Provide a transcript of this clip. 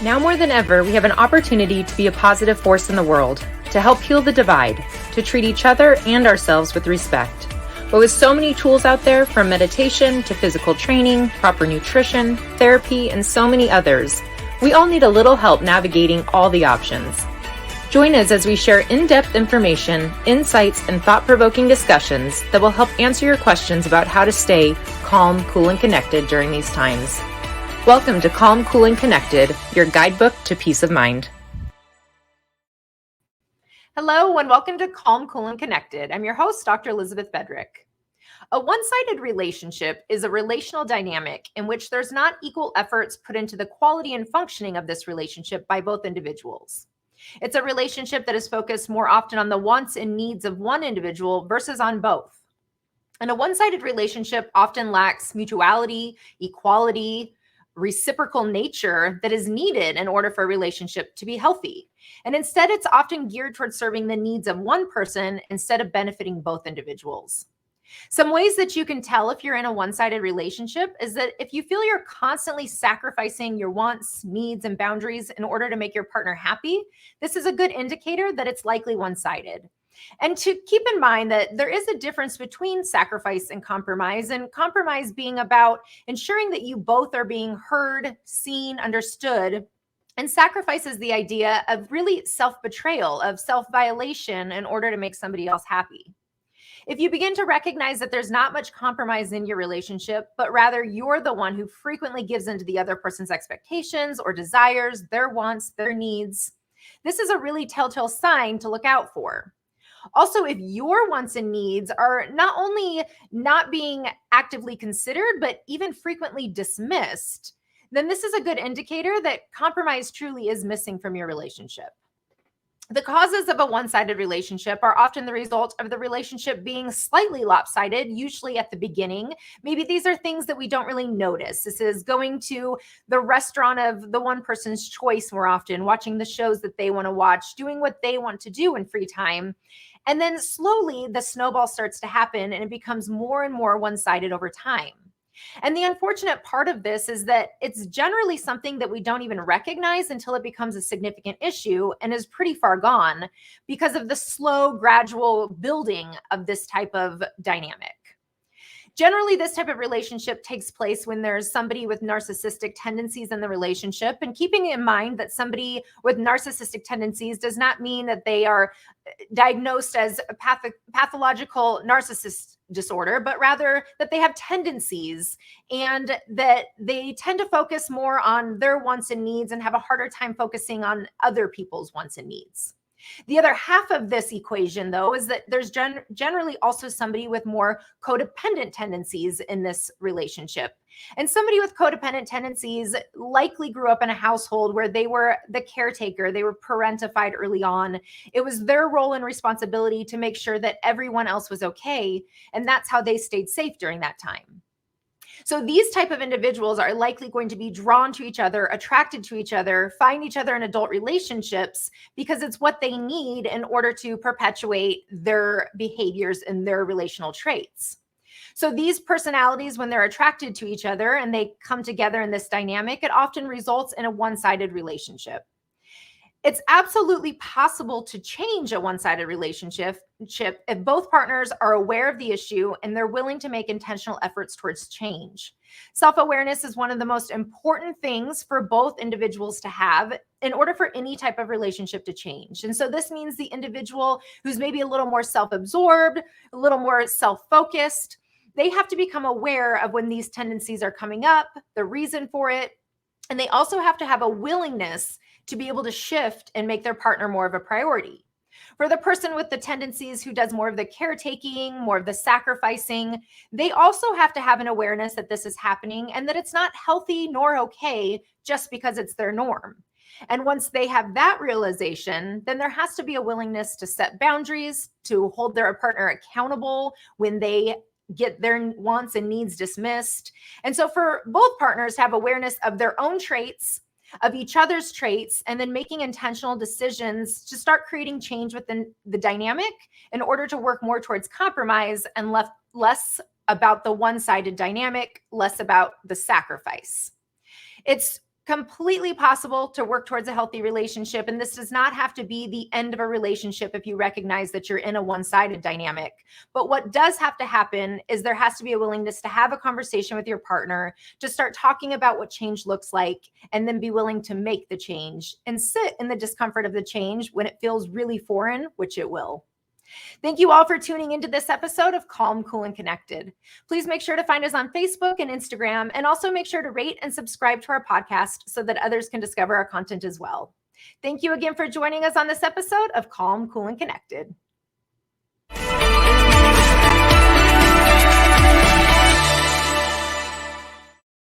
Now more than ever, we have an opportunity to be a positive force in the world, to help heal the divide, to treat each other and ourselves with respect. But with so many tools out there, from meditation to physical training, proper nutrition, therapy, and so many others, we all need a little help navigating all the options. Join us as we share in-depth information, insights, and thought-provoking discussions that will help answer your questions about how to stay calm, cool, and connected during these times. Welcome to Calm, Cool, and Connected, your guidebook to peace of mind. Hello, and welcome to Calm, Cool, and Connected. I'm your host, Dr. Elizabeth Bedrick. A one-sided relationship is a relational dynamic in which there's not equal efforts put into the quality and functioning of this relationship by both individuals. It's a relationship that is focused more often on the wants and needs of one individual versus on both. And a one-sided relationship often lacks mutuality, equality, reciprocal nature that is needed in order for a relationship to be healthy. And instead, it's often geared towards serving the needs of one person instead of benefiting both individuals. Some ways that you can tell if you're in a one-sided relationship is that if you feel you're constantly sacrificing your wants, needs, and boundaries in order to make your partner happy, this is a good indicator that it's likely one-sided. And to keep in mind that there is a difference between sacrifice and compromise being about ensuring that you both are being heard, seen, understood. And sacrifice is the idea of really self-betrayal, of self-violation in order to make somebody else happy. If you begin to recognize that there's not much compromise in your relationship, but rather you're the one who frequently gives into the other person's expectations or desires, their wants, their needs, this is a really telltale sign to look out for. Also, if your wants and needs are not only not being actively considered, but even frequently dismissed, then this is a good indicator that compromise truly is missing from your relationship. The causes of a one-sided relationship are often the result of the relationship being slightly lopsided, usually at the beginning. Maybe these are things that we don't really notice. This is going to the restaurant of the one person's choice more often, watching the shows that they want to watch, doing what they want to do in free time. And then slowly the snowball starts to happen and it becomes more and more one-sided over time. And the unfortunate part of this is that it's generally something that we don't even recognize until it becomes a significant issue and is pretty far gone because of the slow, gradual building of this type of dynamic. Generally, this type of relationship takes place when there's somebody with narcissistic tendencies in the relationship. And keeping in mind that somebody with narcissistic tendencies does not mean that they are diagnosed as a pathological narcissist disorder, but rather that they have tendencies and that they tend to focus more on their wants and needs and have a harder time focusing on other people's wants and needs. The other half of this equation, though, is that there's generally also somebody with more codependent tendencies in this relationship. And somebody with codependent tendencies likely grew up in a household where they were the caretaker, they were parentified early on. It was their role and responsibility to make sure that everyone else was okay, and that's how they stayed safe during that time. So these type of individuals are likely going to be drawn to each other, attracted to each other, find each other in adult relationships because it's what they need in order to perpetuate their behaviors and their relational traits. So these personalities, when they're attracted to each other and they come together in this dynamic, it often results in a one-sided relationship. It's absolutely possible to change a one-sided relationship if both partners are aware of the issue and they're willing to make intentional efforts towards change. Self-awareness is one of the most important things for both individuals to have in order for any type of relationship to change. And so this means the individual who's maybe a little more self-absorbed, a little more self-focused, they have to become aware of when these tendencies are coming up, the reason for it, and they also have to have a willingness to be able to shift and make their partner more of a priority. For the person with the tendencies who does more of the caretaking, more of the sacrificing, they also have to have an awareness that this is happening and that it's not healthy nor okay just because it's their norm. And once they have that realization, then there has to be a willingness to set boundaries, to hold their partner accountable when they get their wants and needs dismissed. And so for both partners to have awareness of their own traits, of each other's traits, and then making intentional decisions to start creating change within the dynamic in order to work more towards compromise and less about the one-sided dynamic, less about the sacrifice. It's completely possible to work towards a healthy relationship. And this does not have to be the end of a relationship if you recognize that you're in a one-sided dynamic. But what does have to happen is there has to be a willingness to have a conversation with your partner, to start talking about what change looks like, and then be willing to make the change and sit in the discomfort of the change when it feels really foreign, which it will. Thank you all for tuning into this episode of Calm, Cool, and Connected. Please make sure to find us on Facebook and Instagram, and also make sure to rate and subscribe to our podcast so that others can discover our content as well. Thank you again for joining us on this episode of Calm, Cool, and Connected.